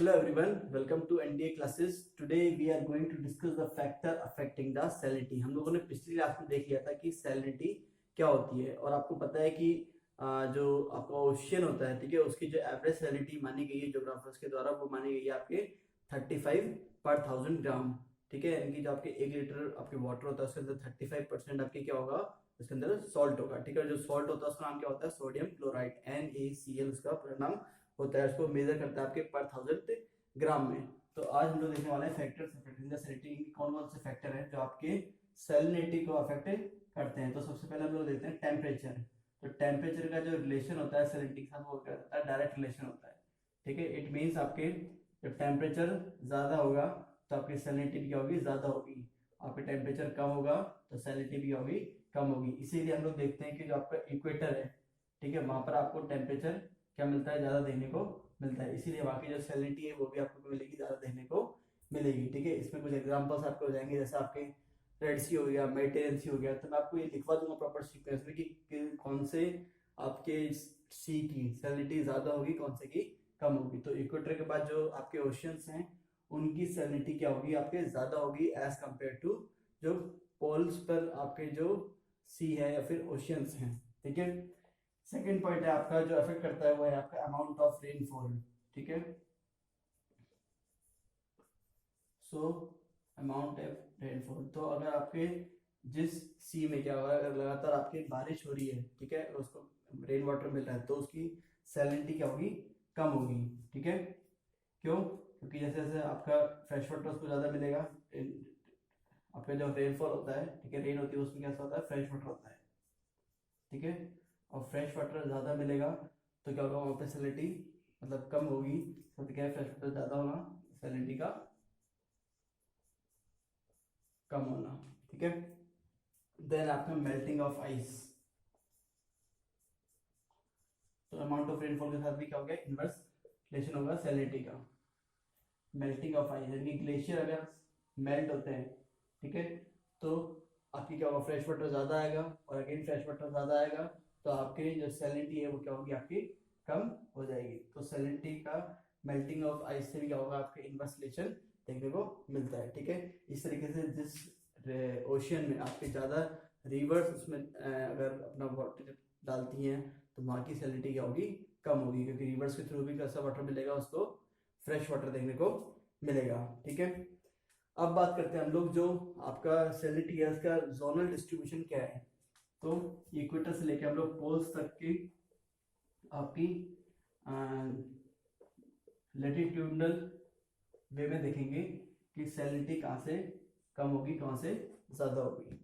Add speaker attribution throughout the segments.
Speaker 1: Hello everyone, welcome to NDA classes. Today we are going to discuss the factor affecting the salinity. हम लोगों ने पिछली class में देख लिया था कि salinity क्या होती है और आपको पता है कि जो आपका ओशियन होता है, ठीक है, उसकी जो एवरेज salinity मानी गई है ज्योग्राफर्स के द्वारा, वो मानी गई है आपके 35 पर 1000 ग्राम। ठीक है, यानी कि जो आपके 1 लीटर आपके वाटर होता है उसके अंदर 35% आपके क्या होगा, उसके अंदर सॉल्ट होगा। ठीक है, जो सॉल्ट होता है उसका नाम क्या होता है, सोडियम क्लोराइड, NaCl उसका पूरा नाम होता है। उसको मेजर करता है आपके पर 1000 ग्राम में। तो आज हम लोग देखने वाले हैं फैक्टर्स अफेक्टिंग द सैलिनिटी। कौन कौन से फैक्टर हैं जो आपके सैलिनिटी को अफेक्ट करते हैं। तो सबसे पहले हम लोग देखते हैं टेम्परेचर। तो टेम्परेचर का जो रिलेशन होता है सैलिनिटी के साथ, वो क्या होता है, डायरेक्ट रिलेशन होता है। ठीक है, इट मीन्स आपके जब टेम्परेचर ज्यादा होगा तो आपकी सैलिनिटी क्या होगी, ज्यादा होगी। आपके टेम्परेचर कम होगा तो सैलिनिटी भी होगी, कम होगी। इसीलिए हम लोग देखते हैं कि जो आपका इक्वेटर है, ठीक है, वहां पर आपको टेम्परेचर क्या मिलता है, ज्यादा देखने को मिलता है। इसीलिए वहाँ की जो सैलिनिटी है वो भी आपको मिलेगी, ज्यादा देखने को मिलेगी। ठीक है, इसमें कुछ एग्जांपल्स आपको हो जाएंगे, जैसे आपके रेड सी हो गया, मेडिटेरियन सी हो गया। तो मैं आपको ये लिखवा दूंगा प्रॉपर सीक्वेंस में कि कौन से आपके सी की सैलिनिटी ज्यादा होगी, कौन से की कम होगी। तो इक्वेटर के बाद जो आपके ओशियंस हैं उनकी सैलिनिटी क्या होगी, आपके ज्यादा होगी एज कम्पेयर टू जो पोल्स पर आपके जो सी है या फिर ओशियंस हैं। ठीक है, सेकेंड पॉइंट है आपका जो अफेक्ट करता है वो है आपका अमाउंट ऑफ रेनफॉल। ठीक है, सो अमाउंट ऑफ रेनफॉल, तो अगर आपके जिस सी में क्या होगा, अगर लगातार आपकी बारिश हो रही है, ठीक है, उसको रेन वाटर मिल रहा है, तो उसकी सैलिनिटी क्या होगी, कम होगी। ठीक है, क्यों? क्योंकि जैसे जैसे आपका फ्रेश वाटर उसको ज्यादा मिलेगा। आपका जो रेनफॉल होता है, ठीक है, रेन होती है, उसमें कैसा होता है, फ्रेश वाटर होता है। ठीक है, और फ्रेश वाटर ज़्यादा मिलेगा तो क्या होगा, वहाँ पे सैलिनिटी मतलब कम होगी। तो क्या है, फ्रेश वाटर ज़्यादा होगा, सैलिनिटी का कम होना। ठीक है, देन आपका मेल्टिंग ऑफ आइस। तो अमाउंट ऑफ रेनफॉल के साथ भी क्या हो गया, इनवर्स रिलेशन होगा सैलिनिटी का। मेल्टिंग ऑफ आइस यानी ग्लेशियर अगर मेल्ट होते हैं, ठीक है, तो आपकी क्या होगा, फ्रेश वाटर ज़्यादा आएगा, और अगेन फ्रेश वाटर ज़्यादा आएगा तो आपकी जो सैलिनिटी है वो क्या होगी, आपकी कम हो जाएगी। तो सैलिनिटी का मेल्टिंग ऑफ आइस से भी क्या होगा, आपके इनवर्स रिलेशन देखने को मिलता है। ठीक है, इस तरीके से जिस ओशियन में आपके ज़्यादा रिवर्स उसमें अगर अपना वाटर डालती हैं तो वहाँ की सैलिनिटी क्या होगी, कम होगी, क्योंकि रिवर्स के थ्रू भी कैसा वाटर मिलेगा, उसको फ्रेश वाटर देखने को मिलेगा। ठीक है, अब बात करते हैं हम लोग जो आपका सैलिनिटी है उसका जोनल डिस्ट्रीब्यूशन क्या है। तो इक्वेटर से लेकर हम लोग पोल्स तक की आपकी लेटिट्यूडनल वे में देखेंगे कि सैलिनिटी कहाँ से कम होगी, कहाँ से ज्यादा होगी।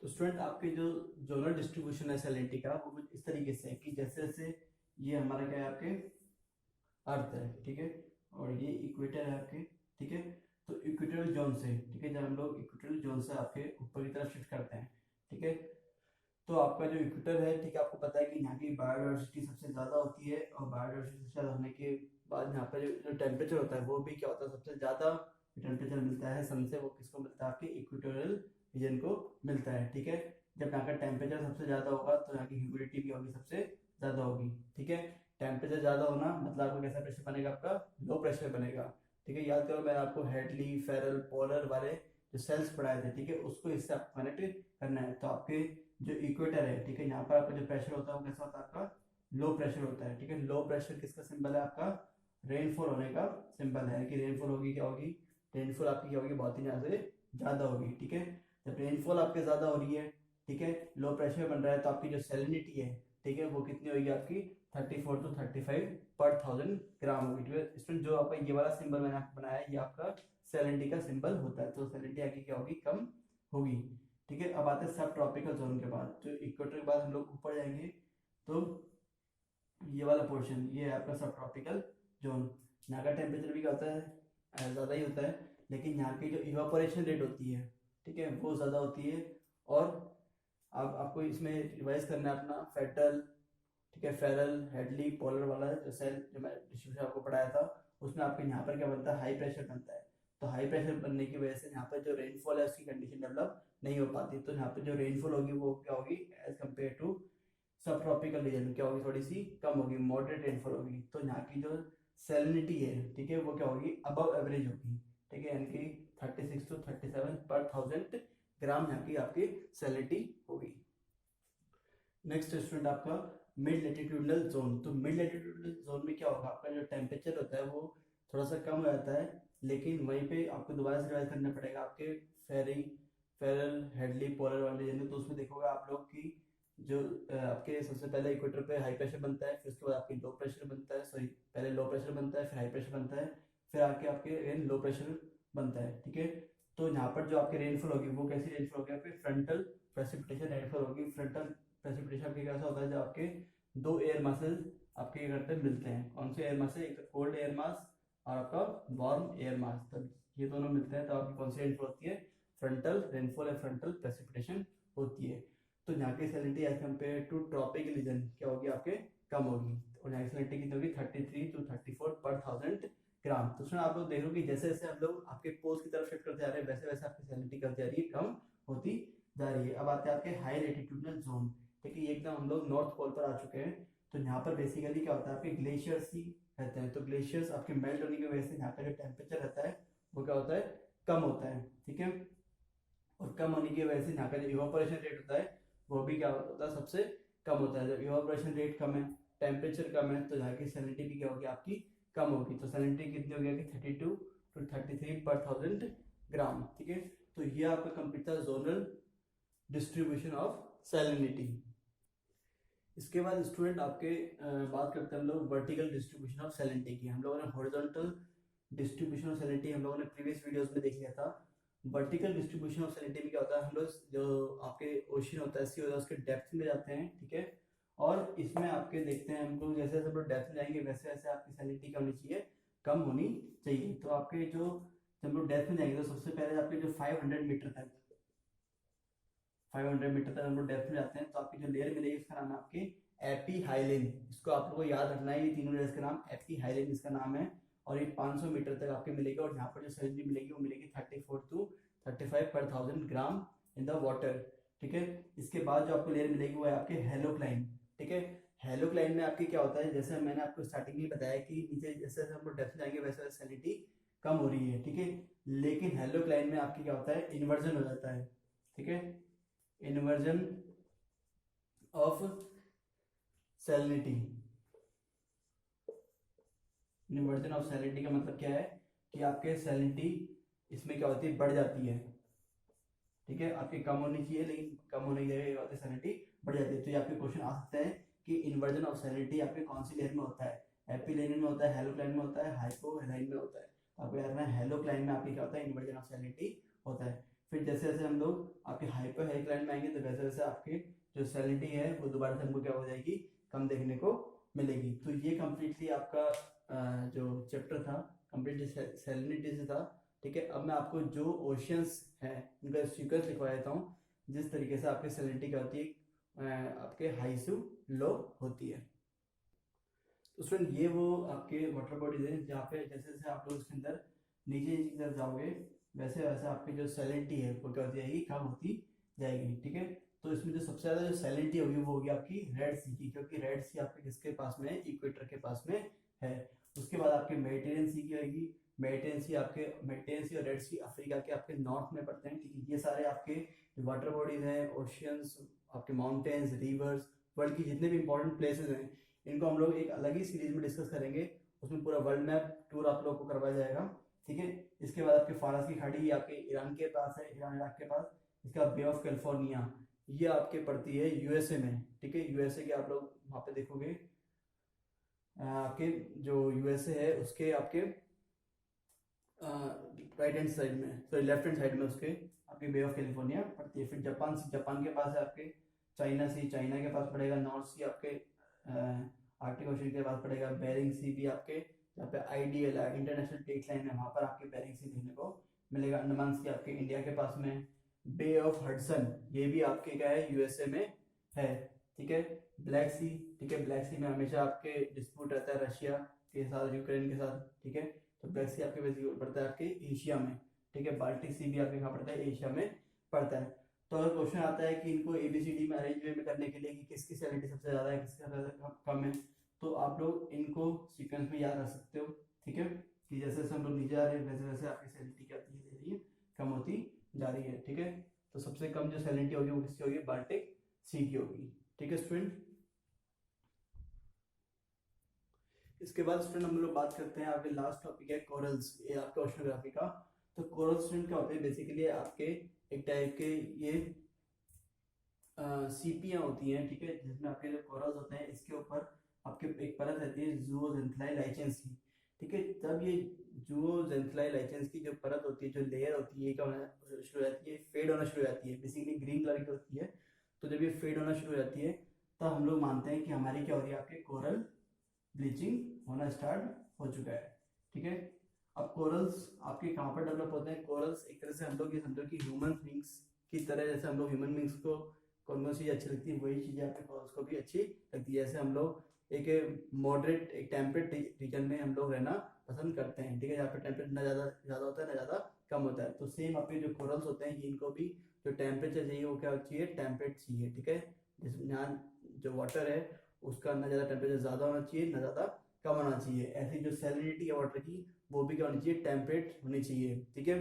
Speaker 1: तो स्टूडेंट आपके जो जोनल डिस्ट्रीब्यूशन है सैलिनिटी का वो कुछ इस तरीके से है कि जैसे जैसे ये हमारा क्या है, आपके अर्थ है, ठीक है, और ये इक्वेटर है आपके। ठीक है, तो इक्वेटोरियल जोन से, ठीक है, जब हम लोग इक्वेटोरियल जोन से आपके ऊपर की तरफ शिफ्ट करते हैं, ठीक है, तो आपका जो इक्वेटर है, ठीक है, आपको पता है कि यहाँ की बायोडाइवर्सिटी सबसे ज़्यादा होती है, और बायोडाइवर्सिटी सबसे ज़्यादा होने के बाद यहाँ पर जो टेम्परेचर होता है वो भी क्या होता है, सबसे ज़्यादा टेम्परेचर मिलता है सन से, वो किसको मिलता है, आपके इक्वेटोरियल रीजन को मिलता है। ठीक है, जब यहाँ का टेम्परेचर सबसे ज़्यादा होगा तो यहाँ की ह्यूमिडिटी भी होगी, सबसे ज़्यादा होगी। ठीक है, टेम्परेचर ज़्यादा होना मतलब आपको कैसा प्रेशर बनेगा, आपका लो प्रेशर बनेगा। ठीक है, याद करो मैंने आपको हेडली, फेरल, पोलर वाले जो सेल्स पढ़ाए थे, ठीक है, उसको इससे आपको कनेक्ट करना है। तो आपके जो इक्वेटर है, ठीक है, यहाँ पर आपका जो प्रेशर होता है वो कैसा होता है, आपका लो प्रेशर होता है। ठीक है, लो प्रेशर किसका सिंबल है, आपका रेनफॉल होने का सिंबल है कि रेनफॉल होगी, क्या होगी, रेनफॉल आपकी क्या होगी, बहुत ही ज़्यादा होगी। ठीक है, जब रेनफॉल आपके ज़्यादा हो रही है, ठीक है, लो प्रेशर बन रहा है, तो आपकी जो सैलिनिटी है, ठीक है, वो कितनी होगी, आपकी 34 to 35 पर 1000 ग्राम होगी। ठीक है स्टूडेंट, जो आपका ये वाला सिंबल मैंने आपको बनाया है ये आपका सैलिनिटी का सिंबल होता है। तो सैलिनिटी आपकी क्या होगी, कम होगी। ठीक है, अब आते हैं सब ट्रॉपिकल जोन के बाद। तो इक्वेटर के बाद हम लोग ऊपर जाएंगे तो ये वाला पोर्शन ये है आपका सब ट्रॉपिकल जोन। यहाँ का टेम्परेचर भी क्या होता है, ज़्यादा ही होता है, लेकिन यहाँ की जो इवापोरेशन रेट होती है, ठीक है, वो ज़्यादा होती है। और अब आपको इसमें रिवाइज करना है अपना फेटल, ठीक है, फेरल, हेडली, पोलर वाला जो सेल जो मैं डिस्ट्रीब्यूशन आपको पढ़ाया था, उसमें आपके यहाँ पर क्या बनता है, हाई प्रेशर बनता है। तो हाई प्रेशर बनने की वजह से यहाँ पर जो रेनफॉल है उसकी कंडीशन डेवलप नहीं हो पाती। तो यहाँ पर जो रेनफॉल होगी वो क्या होगी, एज कम्पेयर टू सब ट्रॉपिकल रीजन में क्या होगी, थोड़ी सी कम होगी, मॉडरेट रेनफॉल होगी। तो यहाँ की जो सैलिनिटी है, ठीक है, वो क्या होगी, अबव एवरेज होगी, ठीक है, यानी कि 36 to 37 पर 1000 ग्राम यहाँ की आपकी सैलिनिटी होगी। नेक्स्ट स्टूडेंट आपका मिड लेटिट्यूडनल जोन। तो मिड लेटिट्यूडनल जोन में क्या होगा, आपका जो टेम्परेचर होता है वो थोड़ा सा कम हो जाता है, लेकिन वहीं पे आपको दोबारा से रिवाइज करना पड़ेगा आपके फेरल हेडली पोलर वाले रीजन में। तो उसमें देखोगे आप लोग की जो आपके सबसे पहले इक्वेटर पे हाई प्रेशर बनता है, फिर उसके बाद आपकी लो प्रेशर बनता है, सॉरी पहले लो प्रेशर बनता है, फिर हाई प्रेशर बनता है, फिर आके आपके लो प्रेशर बनता है, ठीक है। तो यहाँ पर जो आपकी रेनफॉल होगी वो कैसी रेनफॉल होगी, आपकी फ्रंटल प्रेसिपिटेशन रेनफॉल होगी। फ्रंटल प्रेसिपिटेशन आपके कैसा होता है, जब आपके दो एयर मासेस आपके क्या करते हैं, मिलते हैं। कौन से एयर मास है, एक तो कोल्ड एयर मास और आपका वार्म एयर मास, तब ये दोनों मिलते हैं तो आपकी कौन सी रेनफॉल होती है, फ्रंटल रेनफॉल या फ्रंटल प्रेसिपिटेशन होती है। तो यहाँ की salinity as compare to tropical region क्या होगी, आपके कम होगी, और यहाँ की सैलिनिटी कितनी होगी, 33 to 34 पर 1000 ग्राम। तो उसमें आप लोग देख लो कि जैसे जैसे हम लोग आपके पोल्स की तरफ शिफ्ट करते जा रहे हैं, वैसे वैसे आपकी सैलिनिटी करती जा रही है, कम होती जा रही है। अब आते हैं आपके हाई लेटिट्यूडनल जोन, ठीक है, ये एकदम हम लोग नॉर्थ पोल पर आ चुके हैं। तो यहाँ पर बेसिकली क्या होता है, आपके ग्लेशियर्स ही रहते हैं। तो ग्लेशियर्स आपके मेल्ट होने की वजह से यहाँ का जो टेम्परेचर रहता है वो क्या होता है, कम होता है, ठीक है। और कम होने की वजह से यहाँ का जो इवापोरेशन रेट होता है वो भी क्या होता है, सबसे कम होता है। जब इवापोरेशन रेट कम है, टेम्परेचर कम है, तो यहाँ की सैलिनिटी भी क्या होगी, आपकी कम होगी। तो सैलिनिटी कितनी होगी आपकी, 32 to 33 पर 1000 ग्राम, ठीक है। तो ये आपका कंप्लीट था जोनल डिस्ट्रीब्यूशन ऑफ सैलिनिटी। इसके बाद स्टूडेंट आपके बात करते हैं हम लोग वर्टिकल डिस्ट्रीब्यूशन ऑफ सैलिनिटी की। हम लोगों ने हॉरिजॉन्टल डिस्ट्रीब्यूशन ऑफ सैलिनिटी हम लोगों ने प्रीवियस वीडियोस में देख लिया था। वर्टिकल डिस्ट्रीब्यूशन ऑफ सैलिनिटी में क्या होता है, हम लोग जो आपके ओशन होता है, सी होता है, उसके डेप्थ में जाते हैं, ठीक है। और इसमें आपके देखते हैं हम लोग, जैसे जैसे हम लोग डेप्थ में जाएंगे वैसे वैसे आपकी सैलिनिटी क्या होनी चाहिए, कम होनी चाहिए। तो आपके जो जब हम लोग डेप्थ में जाएंगे तो सबसे पहले आपके जो 500 मीटर तक 500 मीटर तक हम लोग डेप्थ में जाते हैं, तो आपकी जो लेयर मिलेगी उसका नाम है आपके एपी हाइलिन। इसको आप लोगों को याद रखना है, ये तीनों लेयर्स का नाम एपी हाइलिन इसका नाम है। और ये 500 मीटर तक आपके मिलेगा, और यहाँ पर जो सैलिनिटी मिलेगी वो मिलेगी 34 to 35 पर 1000 ग्राम इन द वाटर, ठीक है। इसके बाद जो आपको लेयर मिलेगी वो है आपके हेलोक्लाइन, ठीक है। हेलोक्लाइन में आपके क्या होता है, जैसे मैंने आपको स्टार्टिंग में बताया कि नीचे जैसे जैसे हम लोग डेप्थ जाएंगे वैसे वैसे सैलिनिटी कम हो रही है, ठीक है। लेकिन हेलोक्लाइन में आपकी क्या होता है, इन्वर्जन हो जाता है, ठीक है। Inversion of salinity, inversion of salinity का मतलब क्या है कि आपके सैलिनिटी इसमें क्या होती है, बढ़ जाती है, ठीक है। आपकी कम होनी चाहिए लेकिन कम होने की जगह आपकी सैलिनिटी बढ़ जाती है। तो ये आपके क्वेश्चन आ सकता है कि इन्वर्जन ऑफ सैलिनिटी आपके कौन सी लेयर में होता है, एपिलेनिन में होता है, हेलोक्लाइन में होता है, हाइपोहेलाइन में होता है। आपको याद रखना है हेलोक्लाइन में आपकी क्या होता है, इन्वर्जन ऑफ सैलिनिटी होता है। फिर जैसे जैसे हम लोग आपके हाइपोहेलाइन में आएंगे तो वैसे वैसे आपके जो सैलिनिटी है वो दोबारा से हमको क्या हो जाएगी, कम देखने को मिलेगी। तो ये कंप्लीटली आपका जो चैप्टर था कंप्लीटली सैलिनिटी से था, ठीक है। अब मैं आपको जो ओशियंस हैं उनका सीक्वेंस लिखवा देता हूँ, जिस तरीके से आपकी सैलिनिटी क्या होती है, आपके हाई से लो होती है। तो स्टूडेंट ये वो आपके वाटर बॉडीज हैं जहाँ पे जैसे जैसे आप लोग उसके अंदर नीचे की तरफ जाओगे वैसे वैसे आपकी जो सैलिनिटी है वो क्या होती जाएगी, कम होती जाएगी, ठीक है। तो इसमें जो सबसे ज्यादा जो सैलिनिटी होगी वो होगी आपकी रेड सी की, क्योंकि रेड सी आपके किसके पास में है, इक्वेटर के पास में है। उसके बाद आपके मेडिटेरियन सी की होगी, मेडिटेरियन सी और रेड सी अफ्रीका के आपके नॉर्थ में पड़ते हैं, ठीक है। ये सारे आपके वाटर बॉडीज हैं, ओशियंस, आपके माउंटेन्स, रिवर्स, वर्ल्ड की जितने भी इंपॉर्टेंट प्लेसेस हैं इनको हम लोग एक अलग ही सीरीज में डिस्कस करेंगे। उसमें पूरा वर्ल्ड मैप टूर आप लोग को करवाया जाएगा, ठीक है। इसके बाद आपके फारस की खाड़ी आपके ईरान के पास है, ईरान इराक के पास। इसके बाद बे ऑफ कैलिफोर्निया ये आपके पड़ती है यूएसए में, ठीक है। यूएसए के आप लोग वहाँ पे देखोगे आपके जो यूएसए है उसके आपके राइट हैंड साइड में, सॉरी लेफ्ट हैंड साइड में उसके आपके बे ऑफ कैलिफोर्निया पड़ती है। फिर जापान के पास है आपके चाइना सी, चाइना के पास पड़ेगा नॉर्थ सी, आपके आर्कटिक ओशन के पास पड़ेगा बेरिंग सी भी आपके, जहाँ पे आईडीएल इंटरनेशनल डेट लाइन है वहाँ पर आपके बेरिंग सी देखने को मिलेगा। अंडमान सी आपके इंडिया के पास में, बे ऑफ हडसन ये भी आपके क्या है, यूएसए में है, ठीक है। ब्लैक सी, ठीक है, ब्लैक सी में हमेशा आपके डिस्प्यूट रहता है रशिया के साथ, यूक्रेन के साथ, ठीक है। तो ब्लैक सी आपके बेसिकली पड़ता है आपके एशिया में, ठीक है। बाल्टिक सी भी आपके कहाँ पड़ता है, एशिया में पड़ता है। तो अगर क्वेश्चन आता है कि इनको ABCD में अरेंज वे में करने के लिए कि किसकी सैलिनिटी सबसे ज़्यादा है किसका कम है, तो आप लोग इनको सीक्वेंस में याद रख सकते हो, ठीक है, कि जैसे जैसे हम लोग नीचे जा रहे हैं वैसे वैसे आपकी सैलिनिटी क्या होती है, धीरे कम होती जा रही है, ठीक है। तो सबसे कम जो सैलिनिटी होगी वो किसकी होगी, बाल्टिक सी की होगी, ठीक है स्टूडेंट। इसके बाद स्टूडेंट हम लोग बात करते हैं, आपके लास्ट टॉपिक है कोरल्स, ये आपके ओशनोग्राफी का। तो कोरल स्टूडेंट क्या होते हैं, बेसिकली आपके एक टाइप के ये सीपियां होती हैं, ठीक है, जिसमें आपके जो कोरल्स होते हैं इसके ऊपर आपके एक परत रहती है जूओजेंथेलाई लाइचेंस की, ठीक है। तब ये जूओजेंथेलाई लाइचेंस की जो परत होती है, जो लेयर होती है, क्या होना शुरू हो जाती है, फेड होना शुरू हो जाती है, बेसिकली ग्रीन कलर की होती है। तो जब ये फेड होना शुरू हो जाती है तब हम लोग मानते हैं कि हमारी क्या हो रही है, आपके कोरल ब्लीचिंग होना स्टार्ट हो चुका है, ठीक है। अब कोरल्स आपके कहाँ पर डेवलप होते हैं, कोरल्स एक तरह से हम लोग ये समझो कि ह्यूमन बींग्स की तरह, जैसे हम लोग ह्यूमन बींग्स को कौन कौन सी चीज़ अच्छी लगती है वही चीज़ें आपके कोरल्स को भी अच्छी लगती है। जैसे हम लोग एक मॉडरेट एक टेम्परेट रीजन में हम लोग रहना पसंद करते हैं, ठीक है, यहाँ पे टेम्परेचर ना ज़्यादा ज़्यादा होता है ना ज़्यादा कम होता है। तो सेम आपके जो कोरल्स होते हैं इनको भी जो टेम्परेचर चाहिए वो क्या चाहिए, टेम्परेट चाहिए, ठीक है। जिसमें यहाँ जो वाटर है उसका ना ज़्यादा टेम्परेचर ज़्यादा होना चाहिए ना ज़्यादा कम होना चाहिए। ऐसी जो सैलिनिटी है वाटर की वो भी क्या होनी चाहिए, टेम्परेट होनी चाहिए, ठीक है।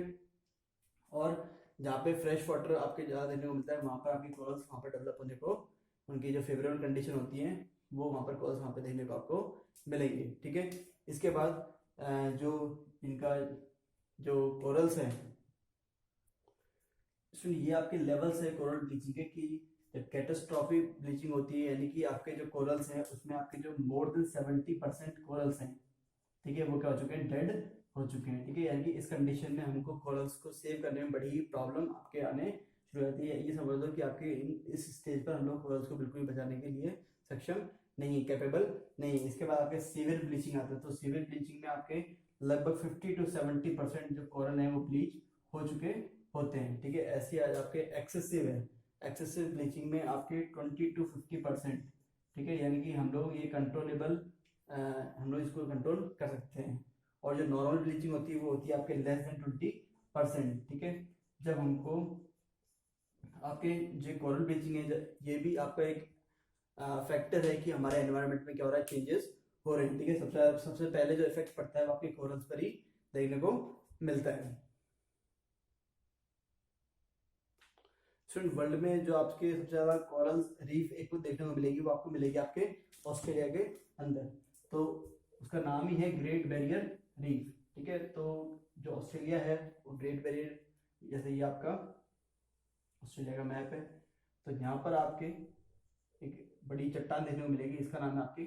Speaker 1: और जहाँ पे फ्रेश वाटर आपके ज़्यादा देखने को मिलता है वहाँ पर आपकी कोरल्स वहाँ पर डेवलप होने को, उनकी जो फेवरेबल कंडीशन होती है वो वहाँ पर कोरल्स वहाँ पे देखने को आपको मिलेंगे, ठीक है। इसके बाद जो इनका जो कोरल्स हैं, ये आपके लेवल्स है कोरल ब्लीचिंग के, कि जब कैटास्ट्रॉफिक ब्लीचिंग होती है यानी कि आपके जो कोरल्स हैं उसमें आपके जो मोर देन 70% कोरल्स हैं, ठीक है, वो क्या हो चुके हैं, डेड हो चुके हैं, ठीक है। यानी कि इस कंडीशन में हमको कोरल्स को सेव करने में बड़ी प्रॉब्लम आपके आने शुरू होती है। ये समझ लो कि आपके इस स्टेज पर हम लोग कोरल्स को बिल्कुल भी बचाने के लिए सक्षम नहीं है, कैपेबल नहीं है। इसके बाद आपके सीवियर ब्लीचिंग आता है। तो सीवियर ब्लीचिंग में आपके लगभग 50 to 70% जो कोरल है वो ब्लीच हो चुके होते हैं, ठीक है। ऐसी आज आपके एक्सेसिव है, एक्सेसिव ब्लीचिंग में आपके 20 to 50%, ठीक है, यानी कि हम लोग ये कंट्रोलेबल, हम लोग इसको कंट्रोल कर सकते हैं। और जो नॉर्मल ब्लीचिंग होती है वो होती है आपके लेस देन 20%, ठीक है। जब हमको आपके जो कोरल ब्लीचिंग है ये भी आपका एक फैक्टर है कि हमारे एनवायरनमेंट में क्या हो रहा है, चेंजेस हो रहे हैं, ठीक है। सबसे पहले जो इफेक्ट पड़ता है वो आपके कोरल्स पर ही देखने को मिलता है। स्टूडेंट वर्ल्ड में जो आपके सबसे ज्यादा कोरल रीफ एक को देखने को मिलेगी वो आपको मिलेगी आपके ऑस्ट्रेलिया के अंदर। तो उसका नाम ही है ग्रेट बैरियर रीफ, ठीक है। तो जो ऑस्ट्रेलिया है वो ग्रेट बैरियर, जैसे ये आपका ऑस्ट्रेलिया का मैप है, तो यहाँ पर आपके एक बड़ी चट्टान देखने को मिलेगी, इसका नाम है आपकी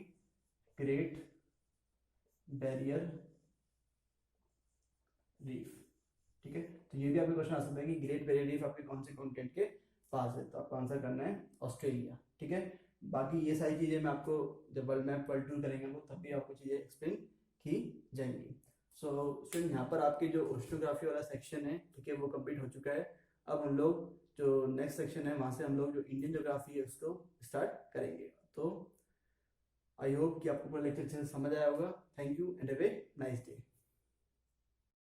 Speaker 1: ग्रेट बैरियर रीफ, ठीक है। तो ये भी आपके क्वेश्चन आ सकता है कि ग्रेट बैरियर रीफ आपके कौन से कॉन्टिनेंट के पास है, तो आपको आंसर करना है ऑस्ट्रेलिया, ठीक है। बाकी ये सारी चीज़ें मैं आपको जब वर्ल्ड मैप वर्ल्ड टूर करेंगे वो तब भी आपको चीज़ें एक्सप्लेन की जाएंगी। सो स्टूडेंट यहाँ पर आपके जो ओशनोग्राफी वाला सेक्शन है, ठीक है, वो कंप्लीट हो चुका है। अब हम लोग जो नेक्स्ट सेक्शन है वहाँ से हम लोग जो इंडियन ज्योग्राफी है उसको स्टार्ट करेंगे। तो आई होप कि आपको पूरा लेक्चर अच्छे से समझ आया होगा। Thank you and have a nice day.